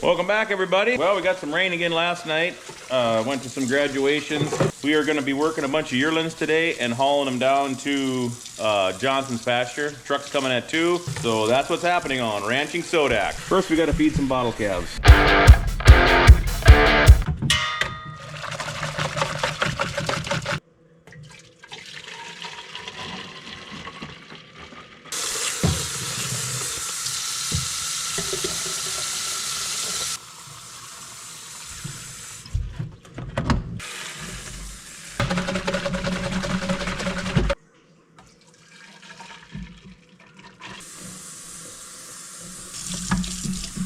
Welcome back, everybody. Well, we got some rain again last night. Went to some graduations. We are going to be working a bunch of yearlings today and hauling them down to Johnson's pasture. Truck's coming at 2, so that's what's happening on Ranching Sodak. First, we got to feed some bottle calves.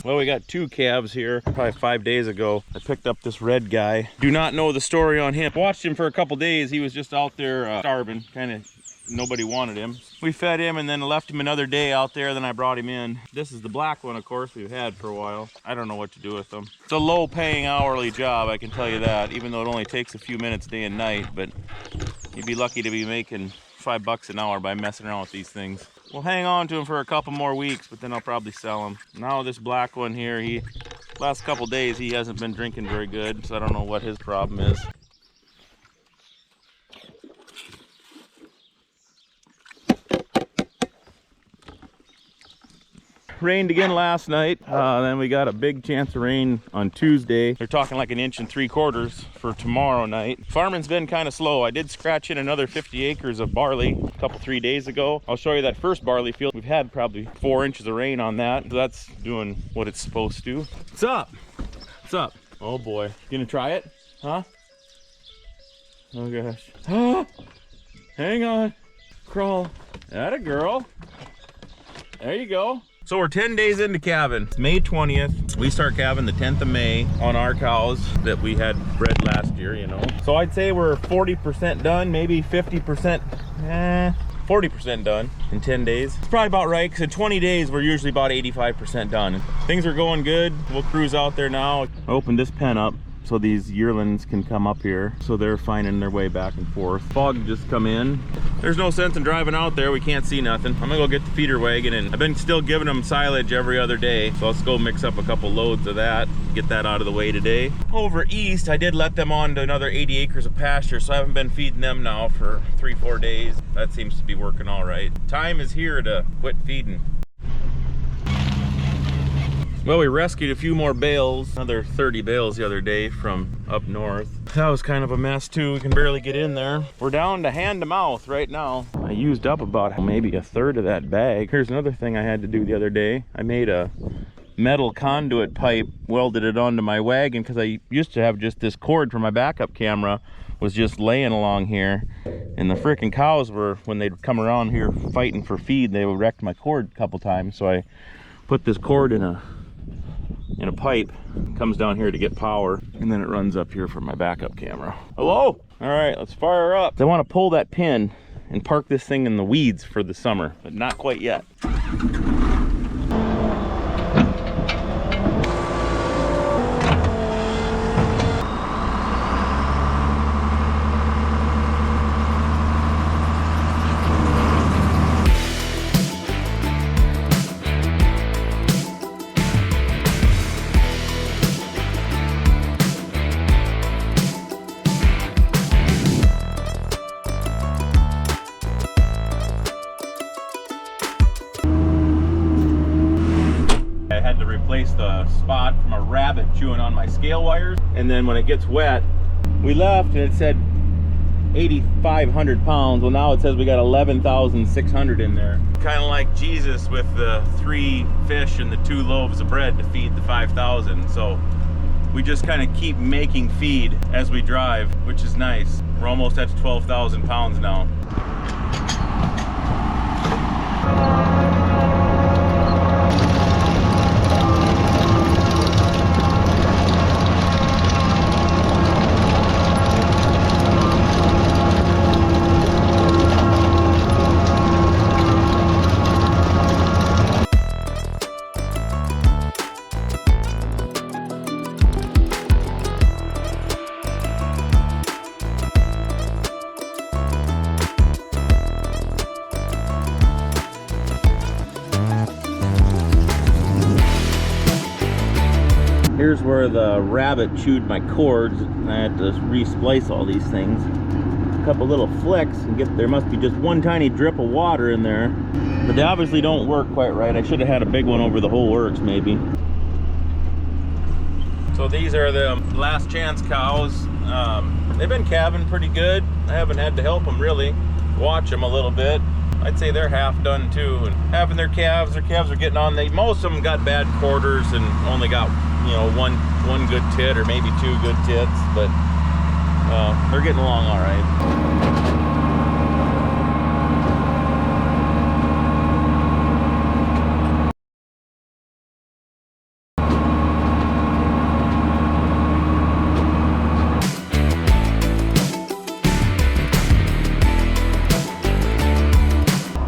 Well, we got 2 calves here. Probably 5 days ago, I picked up this red guy. Do not know the story on him. Watched him for a couple days. He was just out there starving. Kind of nobody wanted him. We fed him and then left him another day out there. Then I brought him in. This is the black one, of course, we've had for a while. I don't know what to do with them. It's a low paying hourly job, I can tell you that, even though it only takes a few minutes day and night. But you'd be lucky to be making $5 an hour by messing around with these things. We'll hang on to him for a couple more weeks, but then I'll probably sell him. Now this black one here, last couple days he hasn't been drinking very good, so I don't know what his problem is. Rained again last night, then we got a big chance of rain on Tuesday. They're talking like 1.75 inches for tomorrow night. Farming's been kind of slow. I did scratch in another 50 acres of barley a couple 3 days ago. I'll show you that first barley field. We've had probably 4 inches of rain on that, so that's doing what it's supposed to. What's up? What's up? Oh boy, you gonna try it? Huh? Oh gosh. Ah! Hang on. Crawl. Atta girl. There you go. So we're 10 days into calving. It's May 20th. We start calving the 10th of May on our cows that we had bred last year, you know. So I'd say we're 40% done, maybe 50%, 40% done in 10 days. It's probably about right, because in 20 days, we're usually about 85% done. Things are going good. We'll cruise out there now. I opened this pen up so these yearlings can come up here, so they're finding their way back and forth. Fog just come in. There's no sense in driving out there. We can't see nothing. I'm gonna go get the feeder wagon, and I've been still giving them silage every other day, so let's go mix up a couple loads of that, get that out of the way today. Over east, I did let them on to another 80 acres of pasture, so I haven't been feeding them now for 3-4 days. That seems to be working all right. Time is here to quit feeding. Well, we rescued a few more bales, another 30 bales the other day from up north. That was kind of a mess too. We can barely get in there. We're down to hand to mouth right now. I used up about maybe a third of that bag. Here's another thing I had to do the other day. I made a metal conduit pipe, welded it onto my wagon, because I used to have just this cord for my backup camera was just laying along here, and the freaking cows were, when they'd come around here fighting for feed, they would wreck my cord a couple times. So I put this cord in a pipe, comes down here to get power, and then it runs up here for my backup camera. Hello? All right, let's fire up. I want to pull that pin and park this thing in the weeds for the summer, but not quite yet. Replace the spot from a rabbit chewing on my scale wires, and then when it gets wet, we left and it said 8,500 pounds. Well, now it says we got 11,600 in there. Kind of like Jesus with the 3 fish and the 2 loaves of bread to feed the 5,000. So we just kind of keep making feed as we drive, which is nice. We're almost at 12,000 pounds now. Here's where the rabbit chewed my cords. I had to re-splice all these things. A couple little flicks and there must be just one tiny drip of water in there. But they obviously don't work quite right. I should have had a big one over the whole works maybe. So these are the last chance cows. They've been calving pretty good. I haven't had to help them really. Watch them a little bit. I'd say they're half done too. And having their calves are getting on. Most of them got bad quarters and only got, you know, one good tit or maybe two good tits, but they're getting along all right.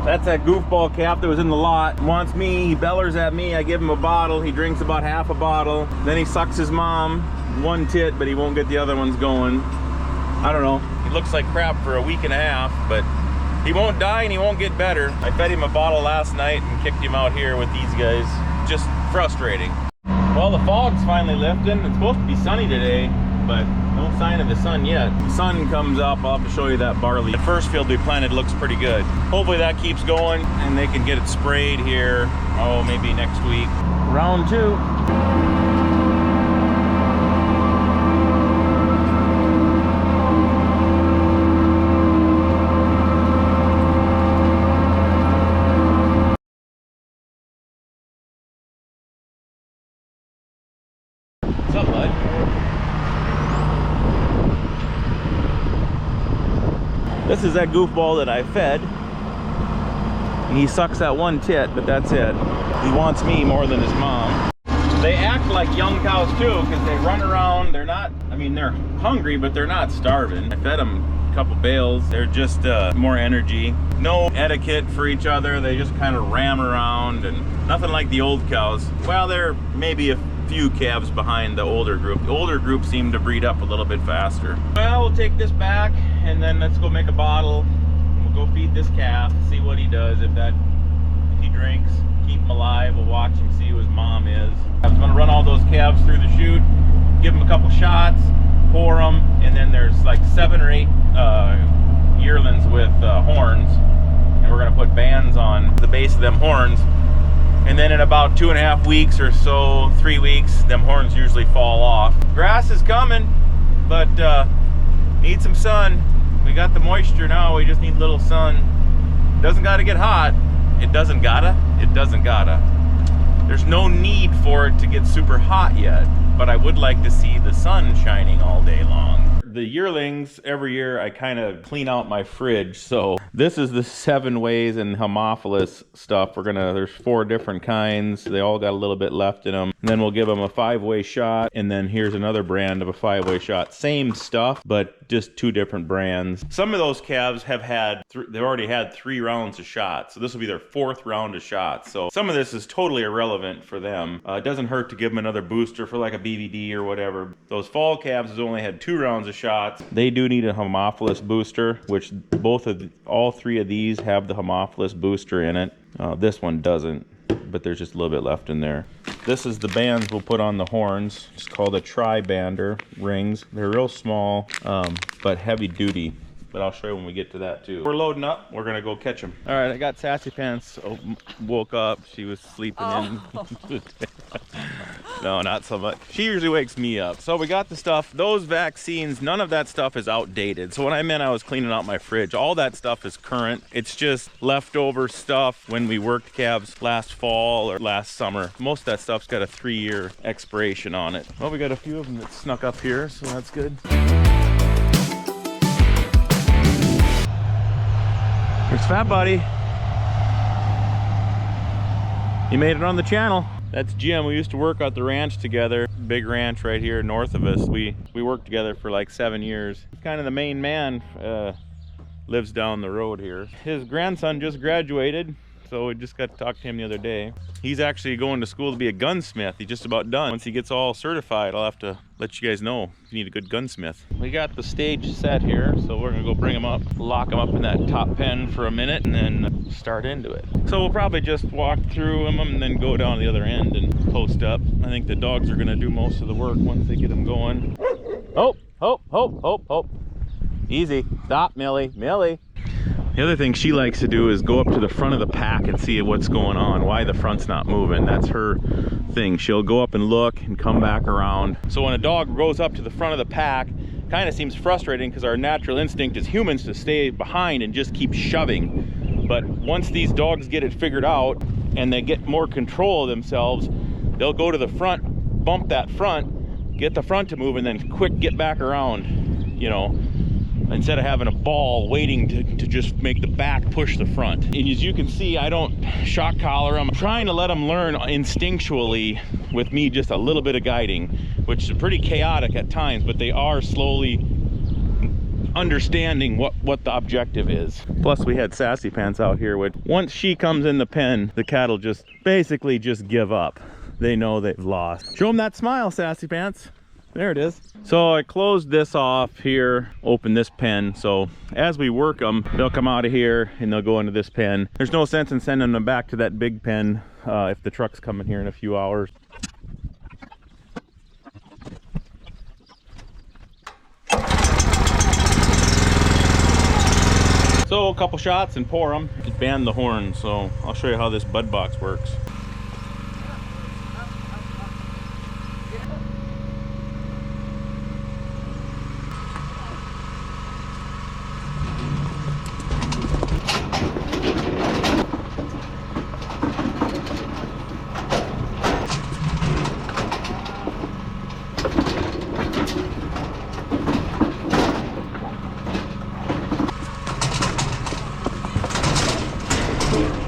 That's that goofball calf that was in the lot. Wants me, he bellers at me, I give him a bottle, he drinks about half a bottle, then he sucks his mom, one tit, but he won't get the other ones going. I don't know. He looks like crap for a week and a half, but he won't die and he won't get better. I fed him a bottle last night and kicked him out here with these guys. Just frustrating. Well, the fog's finally lifting. It's supposed to be sunny today, but no sign of the sun yet. The sun comes up, I'll have to show you that barley. The first field we planted looks pretty good. Hopefully that keeps going and they can get it sprayed here, oh, maybe next week. Round 2. What's up, bud? This is that goofball that I fed. And he sucks that one tit, but that's it. He wants me more than his mom. They act like young cows too, because they run around. They're not, I mean, they're hungry, but they're not starving. I fed them a couple bales. They're just more energy. No etiquette for each other. They just kind of ram around and nothing like the old cows. Well, they're maybe a few calves behind the older group. The older group seem to breed up a little bit faster. Well, we'll take this back and then let's go make a bottle. We'll go feed this calf, see what he does. If he drinks, keep him alive. We'll watch him, see who his mom is. I was gonna run all those calves through the chute, give them a couple shots, pour them, and then there's like 7 or 8 yearlings with horns, and we're gonna put bands on the base of them horns. And then in about 2.5 weeks or so, 3 weeks, them horns usually fall off. Grass is coming, but need some sun. We got the moisture now, we just need a little sun. Doesn't gotta get hot. It doesn't gotta. There's no need for it to get super hot yet, but I would like to see the sun shining all day long. The yearlings, every year I kind of clean out my fridge. So this is the 7 ways and Haemophilus stuff. There's 4 different kinds. They all got a little bit left in them. And then we'll give them a 5-way shot. And then here's another brand of a 5-way shot. Same stuff, but just 2 different brands. Some of those calves have they've already had 3 rounds of shots. So this will be their 4th round of shots. So some of this is totally irrelevant for them. It doesn't hurt to give them another booster for like a BVD or whatever. Those fall calves has only had 2 rounds of shots. They do need a Haemophilus booster, which all 3 of these have the Haemophilus booster in it. This one doesn't, but there's just a little bit left in there. This is the bands we'll put on the horns. It's called a tri-bander rings. They're real small, but heavy duty. But I'll show you when we get to that too. We're loading up. We're gonna go catch them. All right, I got Sassy Pants woke up. She was sleeping in. No, not so much. She usually wakes me up. So we got the stuff. Those vaccines, none of that stuff is outdated. So when I meant I was cleaning out my fridge, all that stuff is current. It's just leftover stuff when we worked calves last fall or last summer. Most of that stuff's got a 3-year expiration on it. Well, we got a few of them that snuck up here, so that's good. There's Fat Buddy. He made it on the channel. That's Jim. We used to work at the ranch together. Big ranch right here north of us. We worked together for like 7 years. He's kind of the main man. Lives down the road here. His grandson just graduated, so we just got to talk to him the other day. He's actually going to school to be a gunsmith. He's just about done. Once he gets all certified, I'll have to let you guys know if you need a good gunsmith. We got the stage set here, so we're gonna go bring him up, lock him up in that top pen for a minute, and then start into it. So we'll probably just walk through him and then go down the other end and post up. I think the dogs are gonna do most of the work once they get them going. Oh, oh, oh, oh, oh. Easy. Stop, Millie. Millie. The other thing she likes to do is go up to the front of the pack and see what's going on, why the front's not moving. That's her thing. She'll go up and look and come back around. So when a dog goes up to the front of the pack, kind of seems frustrating because our natural instinct as humans to stay behind and just keep shoving. But once these dogs get it figured out and they get more control of themselves, they'll go to the front, bump that front, get the front to move, and then quick get back around, you know, instead of having a ball waiting to just make the back push the front. And as you can see, I don't shock collar them. I'm trying to let them learn instinctually with me just a little bit of guiding, which is pretty chaotic at times, but they are slowly understanding what the objective is. Plus we had Sassy Pants out here, which once she comes in the pen, the cattle just basically just give up. They know they've lost. Show them that smile, Sassy Pants. There it is. So I closed this off here, open this pen. So as we work them, they'll come out of here and they'll go into this pen. There's no sense in sending them back to that big pen if the truck's coming here in a few hours. So a couple shots and pour them. Just band the horn. So I'll show you how this bud box works.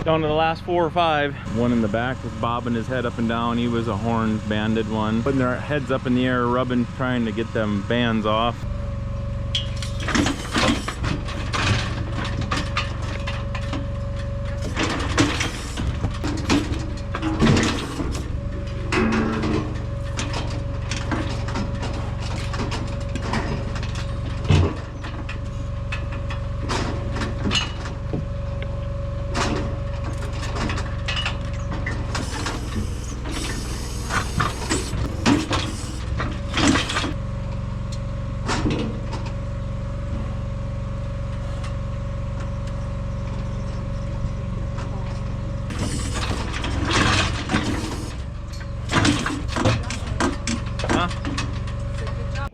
Down to the last 4 or 5. One in the back was bobbing his head up and down. He was a horn banded one. Putting their heads up in the air, rubbing, trying to get them bands off.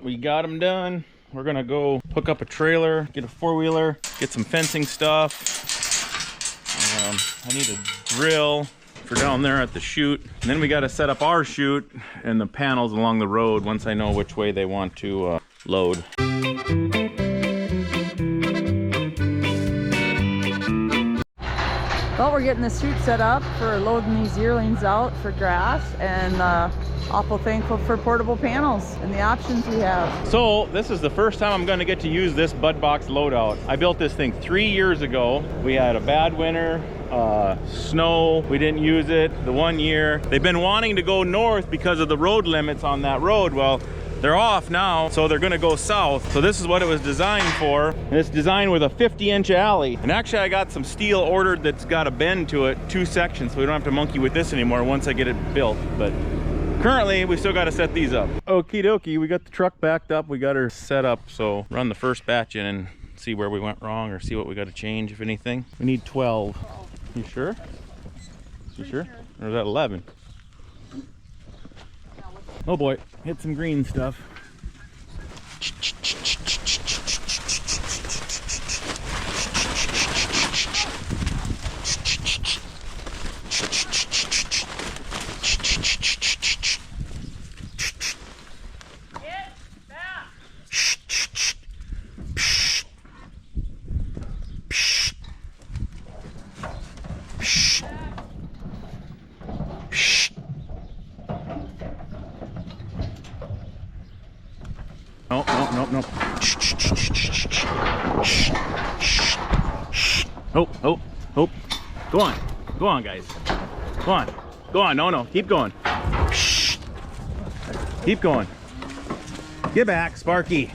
We got them done. We're gonna go hook up a trailer, get a 4-wheeler, get some fencing stuff. I need a drill for down there at the chute. And then we got to set up our chute and the panels along the road once I know which way they want to load. Well, we're getting the chute set up for loading these yearlings out for grass, and awful thankful for portable panels and the options we have. So this is the first time I'm going to get to use this bud box loadout. I built this thing 3 years ago. We had a bad winter, snow. We didn't use it the 1 year. They've been wanting to go north because of the road limits on that road. Well, they're off now, so they're gonna go south. So this is what it was designed for. And it's designed with a 50-inch alley. And actually I got some steel ordered that's got a bend to it, 2 sections, so we don't have to monkey with this anymore once I get it built. But currently we still got to set these up. Okie dokie, we got the truck backed up, we got her set up. So run the first batch in and see where we went wrong or see what we got to change, if anything. We need 12. You sure? You sure? Or is that 11? Oh boy, hit some green stuff. Nope, nope, nope, nope. Oh, oh, oh. Go on. Go on, guys. Go on. Go on. No, no. Keep going. Keep going. Get back, Sparky.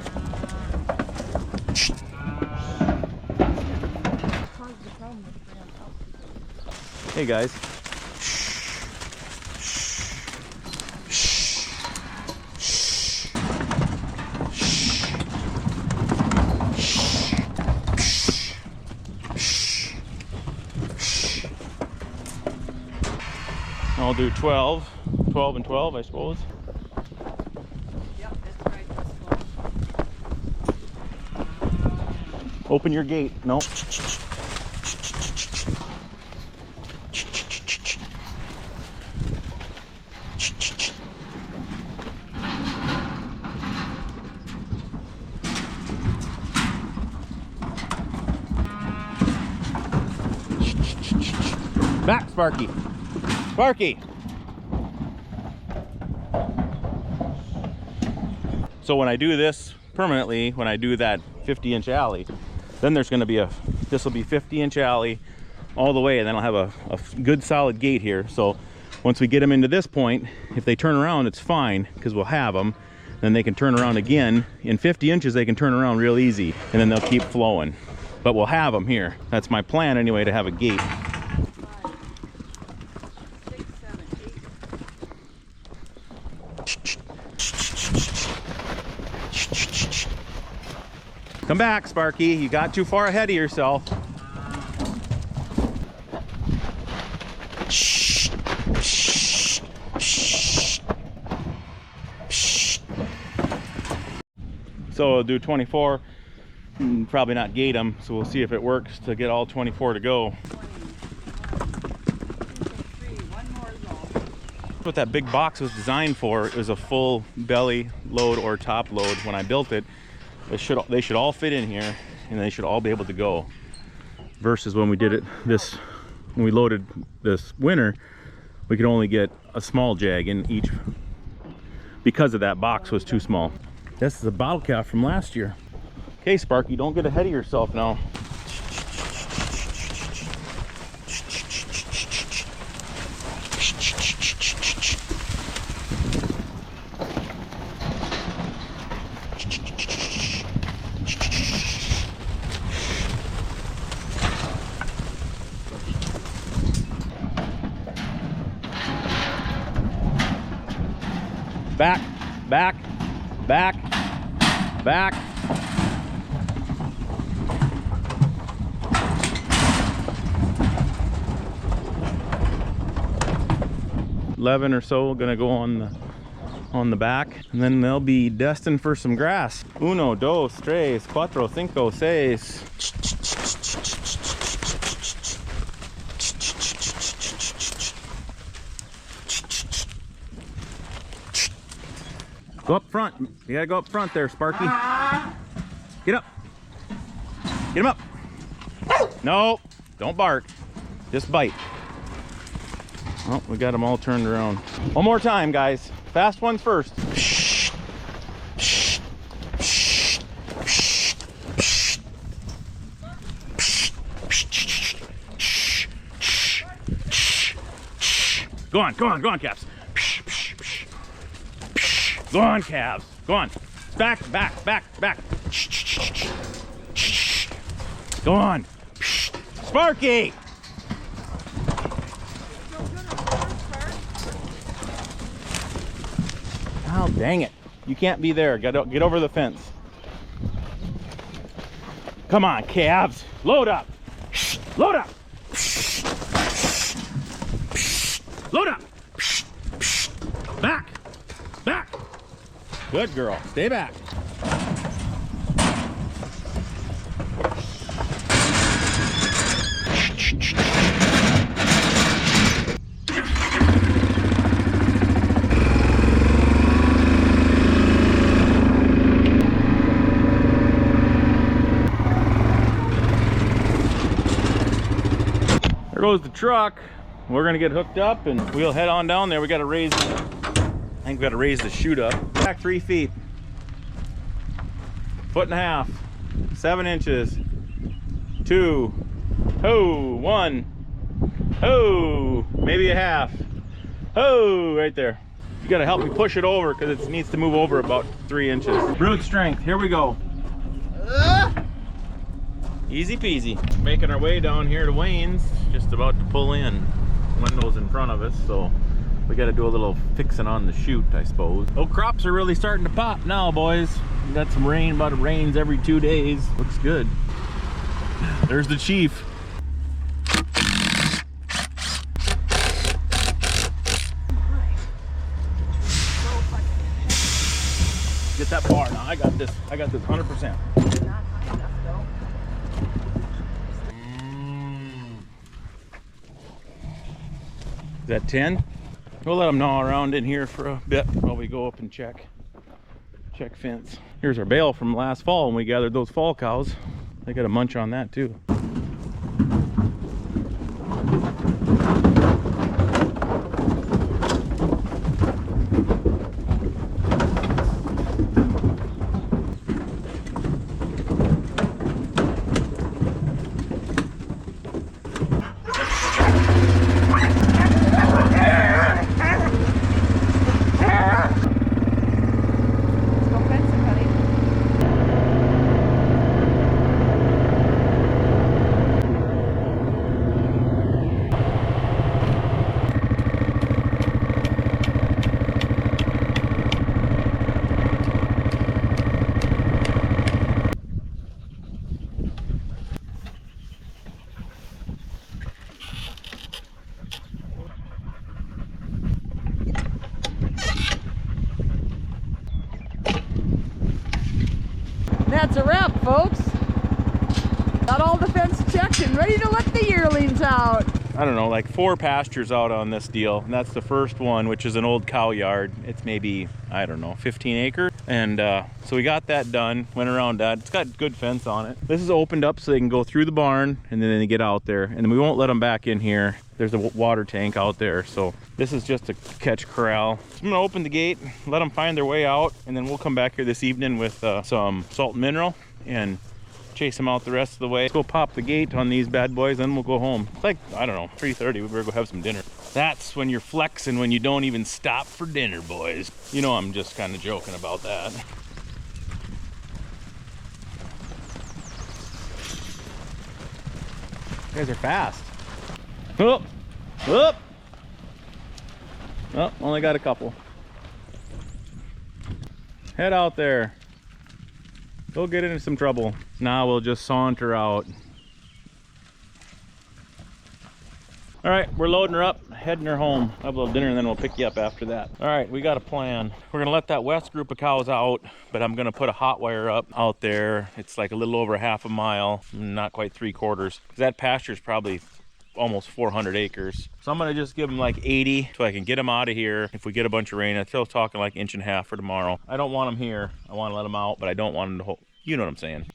Hey, guys. I'll do 12 and 12, I suppose. Yep, that's right. Let's go. Open your gate. No. Back, Sparky. Sparky. So when I do this permanently, when I do that 50-inch alley, then there's going to be this will be 50-inch alley all the way, and then I'll have a good solid gate here. So once we get them into this point, if they turn around, it's fine, because we'll have them. Then they can turn around again. In 50 inches, they can turn around real easy, and then they'll keep flowing. But we'll have them here. That's my plan anyway, to have a gate. 5, 6, 7, 8. Come back, Sparky. You got too far ahead of yourself. So I'll do 24, probably not gate them, so we'll see if it works to get all 24 to go. 20. 1 more is all. What that big box was designed for is a full belly load or top load. When I built it, they should all fit in here, and they should all be able to go. Versus when we did it when we loaded this winter, we could only get a small jag in each because of that box was too small. This is a bottle calf from last year. Okay, Sparky, don't get ahead of yourself now. Back, back, back, back. $11 or so gonna go on the back, and then they'll be destined for some grass. 1, 2, 3, 4, 5, 6. Go up front. You gotta go up front there, Sparky. Get up. Get him up. No, don't bark. Just bite. Oh, we got them all turned around. One more time, guys. Fast ones first. Go on, go on, go on, calves. Go on, calves. Go on. Back, back, back, back. Go on. Sparky! Oh, dang it. You can't be there. Get over the fence. Come on, calves. Load up. Load up. Load up. Back. Back. Good girl. Stay back. There goes the truck. We're gonna get hooked up and we'll head on down there. We gotta raise, I think we gotta raise the chute up. Back 3 feet. 1.5 feet. 7 inches. 2. Ho, 1. Ho, maybe a half. Ho, right there. You gotta help me push it over because it needs to move over about 3 inches. Brute strength, here we go. Easy peasy. Making our way down here to Wayne's, just about to pull in. Windows in front of us, so we got to do a little fixing on the chute, I suppose. Oh, crops are really starting to pop now, boys. We got some rain, about it rains every 2 days. Looks good. There's the chief. Get that bar now. I got this 100%. Is that 10? We'll let them gnaw around in here for a bit while we go up and check fence. Here's our bale from last fall when we gathered those fall cows. They got a munch on that too. That's a wrap, folks. Got all the fence checked and ready to let the yearlings out. I don't know, like 4 pastures out on this deal. And that's the first one, which is an old cow yard. It's maybe, I don't know, 15 acres. And so we got that done, went around that. It's got good fence on it. This is opened up so they can go through the barn and then they get out there. And then we won't let them back in here. There's a water tank out there. So this is just a catch corral. So I'm gonna open the gate, let them find their way out. And then we'll come back here this evening with some salt and mineral and chase them out the rest of the way. Let's go pop the gate on these bad boys, then we'll go home. It's like, I don't know, 3:30, we better go have some dinner. That's when you're flexing, when you don't even stop for dinner, boys. You know I'm just kind of joking about that. You guys are fast. Oh, oh. Oh, only got a couple. Head out there. Go get into some trouble. Now we'll just saunter out. All right, we're loading her up, heading her home. Have a little dinner and then we'll pick you up after that. All right, we got a plan. We're gonna let that west group of cows out, but I'm gonna put a hot wire up out there. It's like a little over half a mile, not quite 3/4. That pasture is probably almost 400 acres. So I'm gonna just give them like 80 so I can get them out of here if we get a bunch of rain. I'm still talking like 1.5 inches for tomorrow. I don't want them here. I want to let them out, but I don't want them to hold. You know what I'm saying.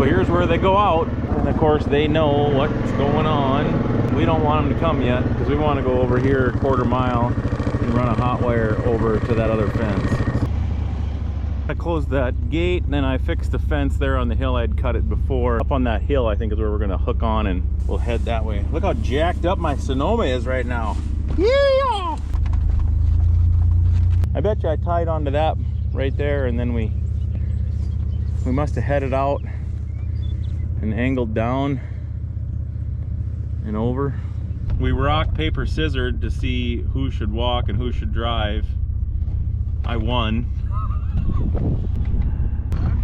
Here's where they go out, and of course they know what's going on. We don't want them to come yet because we want to go over here 1/4 mile and run a hot wire over to that other fence. I closed that gate and then I fixed the fence there on the hill. I'd cut it before. Up on that hill I think is where we're gonna hook on and we'll head that way. Look how jacked up my Sonoma is right now. Yeah! I bet you I tied onto that right there and then we must have headed out and angled down and over. We rock, paper, scissored to see who should walk and who should drive. I won.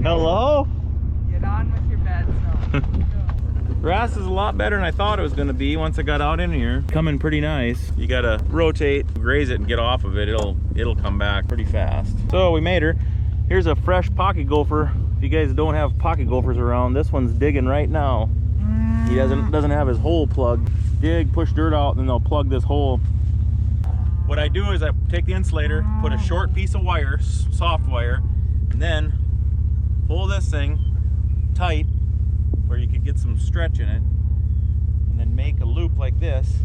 Hello? Get on with your bed, so. Grass is a lot better than I thought it was going to be once I got out in here. Coming pretty nice. You gotta rotate, graze it, and get off of it. It'll come back pretty fast. So we made her. Here's a fresh pocket gopher. If you guys don't have pocket gophers around, this one's digging right now. He doesn't have his hole plugged. Dig, push dirt out, and then they'll plug this hole. What I do is I take the insulator, put a short piece of wire, soft wire, and then pull this thing tight where you could get some stretch in it, and then make a loop like this.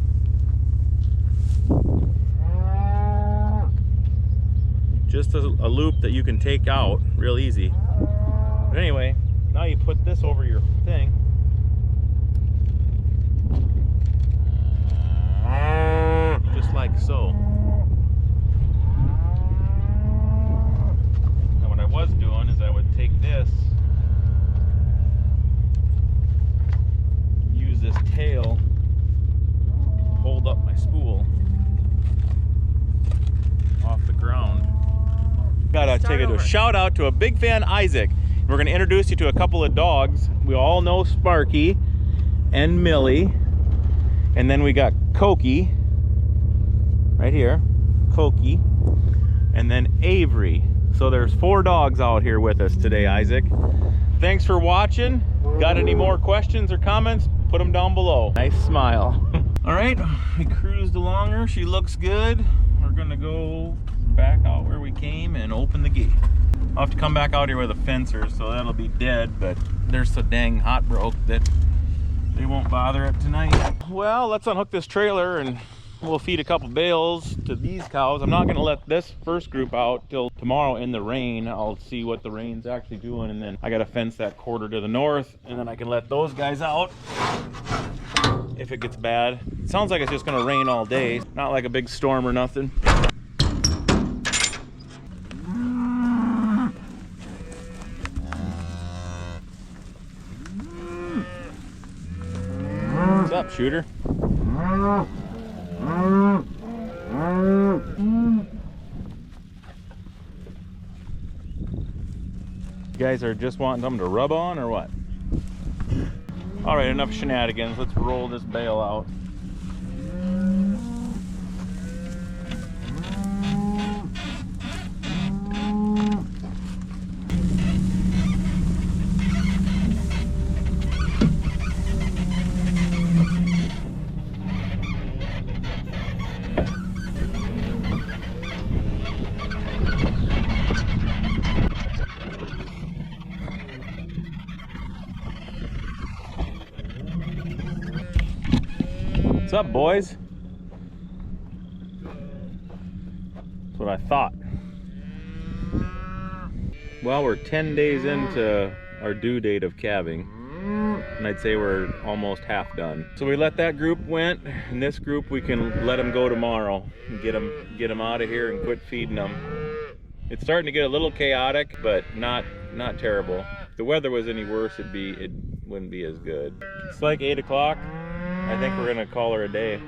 Just a loop that you can take out real easy. But anyway, now you put this over your thing. Just like so. pulled up my spool off the ground. Gotta take a shout out to a big fan, Isaac. We're gonna introduce you to a couple of dogs. We all know Sparky and Millie. And then we got Koki, right here, Koki. And then Avery. So there's 4 dogs out here with us today, Isaac. Thanks for watching. Got any more questions or comments? Put them down below. Nice smile. All right, we cruised along her. She looks good. We're gonna go back out where we came and open the gate. I'll have to come back out here with a fencer, so that'll be dead, but they're so dang hot broke that they won't bother it tonight. Well, let's unhook this trailer and we'll feed a couple bales to these cows. I'm not gonna let this first group out till tomorrow in the rain. I'll see what the rain's actually doing, and then I gotta fence that quarter to the north, and then I can let those guys out if it gets bad. It sounds like it's just gonna rain all day. Not like a big storm or nothing. What's up, Shooter? You guys are just wanting something to rub on or what? All right, enough shenanigans. Let's roll this bale out. What's up, boys? That's what I thought. Well, we're 10 days into our due date of calving, and I'd say we're almost half done. So we let that group went, and this group we can let them go tomorrow and get them out of here and quit feeding them. It's starting to get a little chaotic, but not terrible. If the weather was any worse, it wouldn't be as good. It's like 8 o'clock. I think we're gonna call her a day.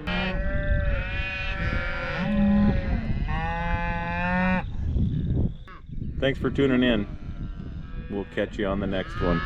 Thanks for tuning in. We'll catch you on the next one.